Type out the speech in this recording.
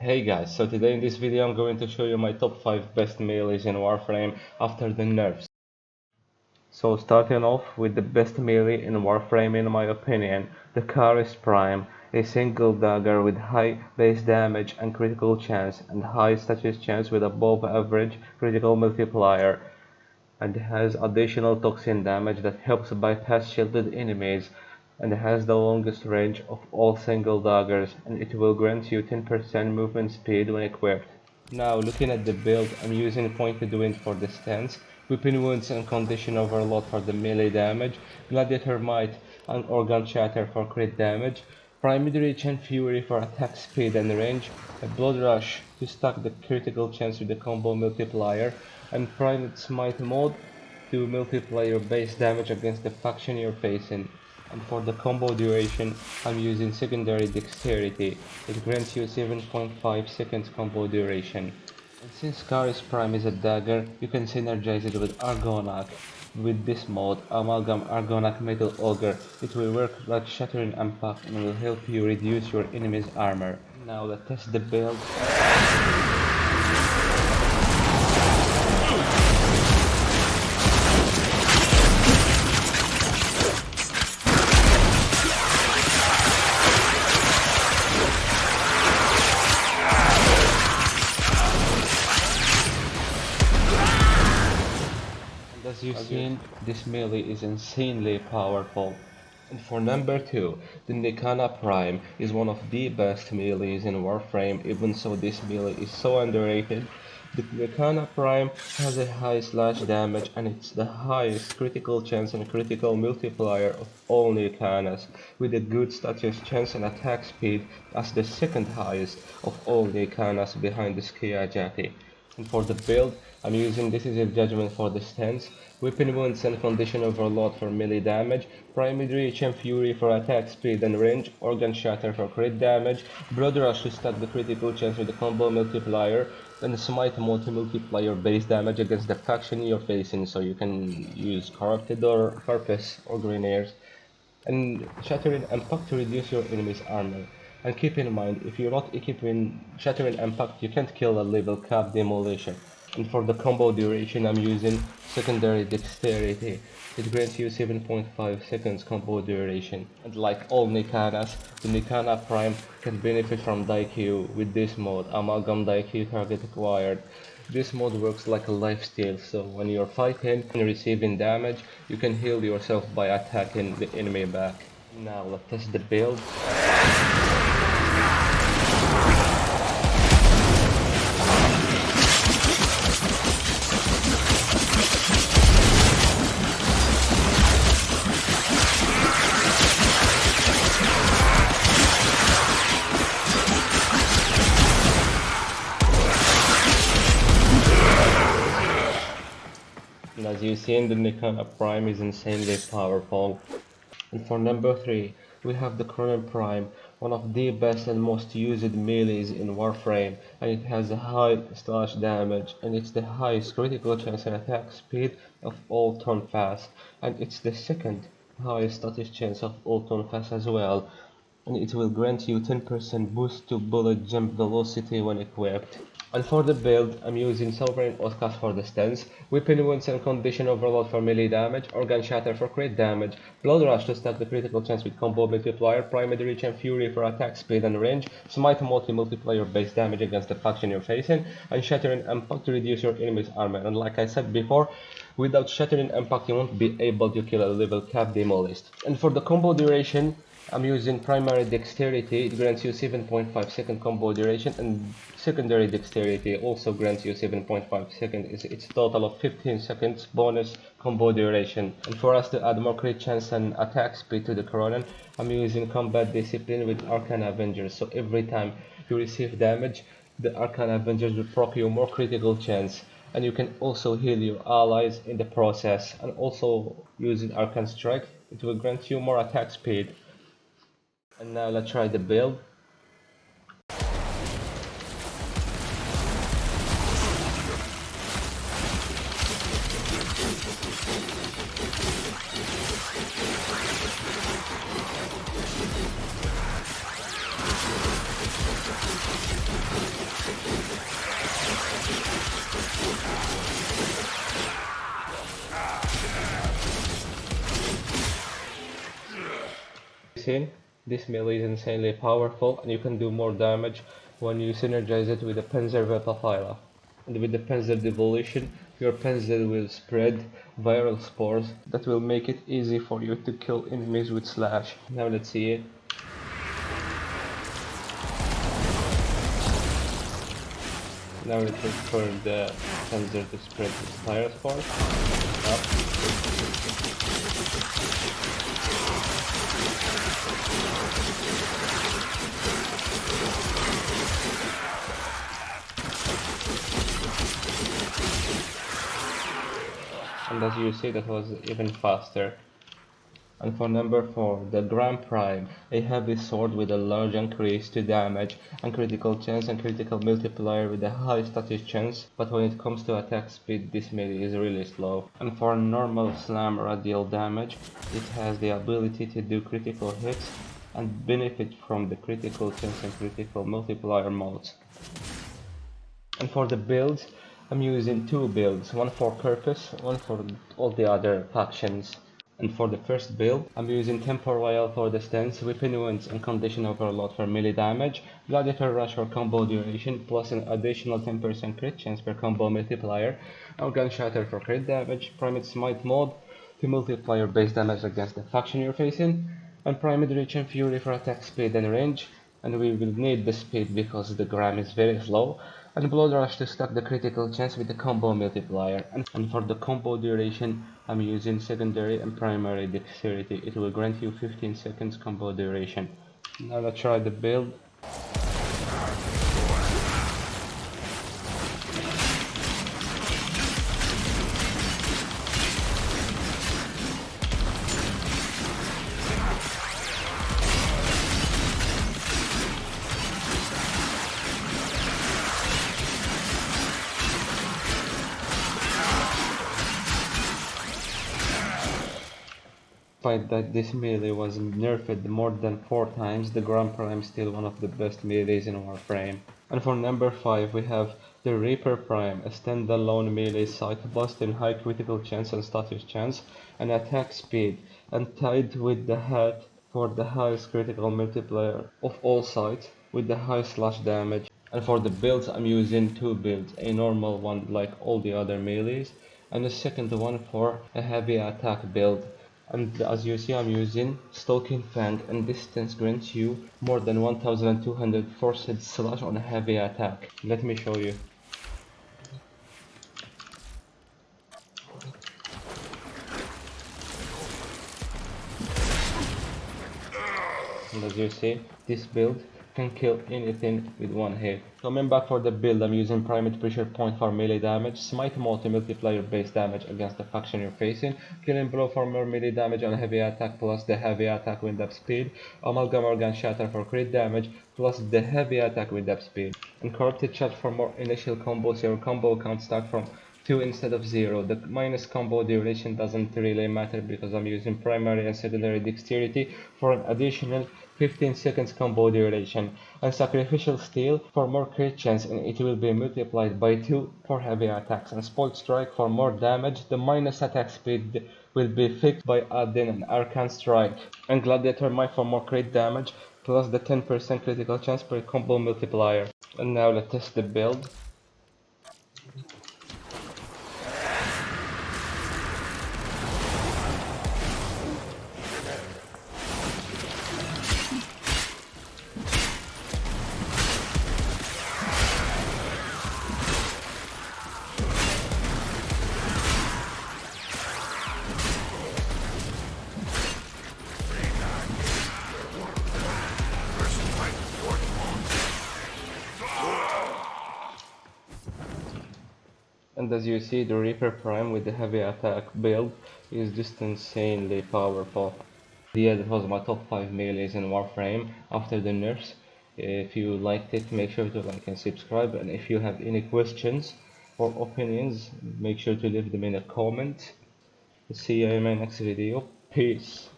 Hey guys, so today in this video I'm going to show you my top 5 best melees in Warframe after the nerfs. So starting off with the best melee in Warframe in my opinion, the Karyst Prime, a single dagger with high base damage and critical chance and high status chance with above average critical multiplier, and has additional toxin damage that helps bypass shielded enemies, and has the longest range of all single daggers, and it will grant you 10% movement speed when equipped. Now looking at the build, I'm using Pointed Wind for the stance, Weapon Wounds and Condition Overload for the melee damage, Gladiator Might and Organ Shatter for crit damage, Prime Reach and Fury for attack speed and range, a Blood Rush to stack the critical chance with the combo multiplier, and Private Smite mode to multiply your base damage against the faction you're facing. And for the combo duration, I'm using secondary dexterity. It grants you 7.5 seconds combo duration. And since Karyst Prime is a dagger, you can synergize it with Argonac. With this mode, Amalgam Argonac Metal Ogre, it will work like Shattering Impact and will help you reduce your enemy's armor. Now let's test the build. As you've seen, this melee is insanely powerful. And for number 2, the Nikana Prime is one of the best melees in Warframe, even so this melee is so underrated. The Nikana Prime has a high slash damage and it's the highest critical chance and critical multiplier of all Nikanas, with a good status chance and attack speed as the second highest of all Nikanas behind the Skiyajati. And for the build, I'm using Decisive Judgment for the stance, Weapon Wounds and Condition Overload for melee damage, Prime Reach and Fury for attack speed and range, Organ Shatter for crit damage, Blood Rush to stack the critical chance with the combo multiplier, and Smite mode to multiply your base damage against the faction you're facing, so you can use Corrupted or Purpose or Greenairs, and Shattering Impact to reduce your enemy's armor. And keep in mind, if you're not equipping Shattering Impact, you can't kill a level cap Demolition. And for the combo duration, I'm using Secondary Dexterity. It grants you 7.5 seconds combo duration. And like all Nikanas, the Nikana Prime can benefit from Daikyu with this mode, Amalgam Daikyu Target Acquired. This mode works like a lifesteal, so when you're fighting and receiving damage, you can heal yourself by attacking the enemy back. Now let's test the build. And as you've seen, the Nikana Prime is insanely powerful. And for number 3, we have the Kronen Prime, one of the best and most used melees in Warframe, and it has a high slash damage, and it's the highest critical chance and attack speed of all Tonfas, and it's the second highest status chance of all Tonfas as well, and it will grant you 10% boost to bullet jump velocity when equipped. And for the build, I'm using Sovereign Outcast for the stance, Weapon Wounds and Condition Overload for melee damage, Organ Shatter for crit damage, Blood Rush to stack the critical chance with combo multiplier, Prime Reach and Fury for attack speed and range, Smite mode to multiply your base damage against the faction you're facing, and Shattering Impact to reduce your enemy's armor. And like I said before, without Shattering Impact you won't be able to kill a level cap Demolist. And for the combo duration, I'm using Primary Dexterity. It grants you 7.5 second combo duration, and Secondary Dexterity also grants you 7.5 seconds. It's a total of 15 seconds bonus combo duration. And for us to add more crit chance and attack speed to the Kronen, I'm using Combat Discipline with Arcane Avengers. So every time you receive damage, the Arcane Avengers will proc you more critical chance. And you can also heal your allies in the process. And also using Arcane Strike, it will grant you more attack speed. And now let's try the build. seen, this melee is insanely powerful and you can do more damage when you synergize it with the Panzer Vulpaphyla. And with the Panzer devolution, your Panzer will spread viral spores that will make it easy for you to kill enemies with slash. Now let's see it. Now let's wait for the Panzer to spread its viral spores. And as you see, that was even faster. And for number 4, the Kronen Prime, a heavy sword with a large increase to damage and critical chance and critical multiplier with a high status chance, but when it comes to attack speed, this melee is really slow. And for normal slam radial damage, it has the ability to do critical hits and benefit from the critical chance and critical multiplier modes. And for the builds, I'm using 2 builds, one for Karyst, one for all the other factions. And for the first build, I'm using Tempo Royale for the stance, Weapon Wounds and Condition Overload for melee damage, Gladiator Rush for combo duration, plus an additional 10% crit chance per combo multiplier, Organ Shatter for crit damage, Primate Smite mode to multiply your base damage against the faction you're facing, and Primate Reach and Fury for attack speed and range, and we will need the speed because the gram is very slow, and Blood Rush to stack the critical chance with the combo multiplier. And for the combo duration, I'm using secondary and primary dexterity. It will grant you 15 seconds combo duration. Now let's try the build. Despite that this melee was nerfed more than 4 times, the Kronen Prime is still one of the best melees in Warframe. And for number 5 we have the Reaper Prime, a standalone melee sight bust in high critical chance and status chance, and attack speed, and tied with the hat for the highest critical multiplier of all sights with the highest slash damage. And for the builds I'm using 2 builds, a normal one like all the other melees, and a second one for a heavy attack build. And as you see, I'm using Stalking Fang, and distance grants you more than 1200 forced slash on a heavy attack. Let me show you. And as you see, this build can kill anything with one hit. Coming back for the build, I'm using Primate Pressure Point for melee damage, Smite Mode to multiply your base damage against the faction you're facing, Killing Blow for more melee damage on heavy attack plus the heavy attack wind up speed, Amalgam Organ Shatter for crit damage plus the heavy attack wind up speed, and Corrupted Shot for more initial combos. Your combo count start from 2 instead of 0. The minus combo duration doesn't really matter because I'm using primary and secondary dexterity for an additional 15 seconds combo duration, and Sacrificial Steel for more crit chance, and it will be multiplied by 2 for heavy attacks, and Spoiled Strike for more damage. The minus attack speed will be fixed by adding an Arcane Strike, and Gladiator Might for more crit damage plus the 10% critical chance per combo multiplier. And now let's test the build. And as you see, the Reaper Prime with the heavy attack build is just insanely powerful. Yeah, that was my top 5 melees in Warframe after the nerfs. If you liked it, make sure to like and subscribe, and if you have any questions or opinions, make sure to leave them in a comment. See you in my next video. Peace.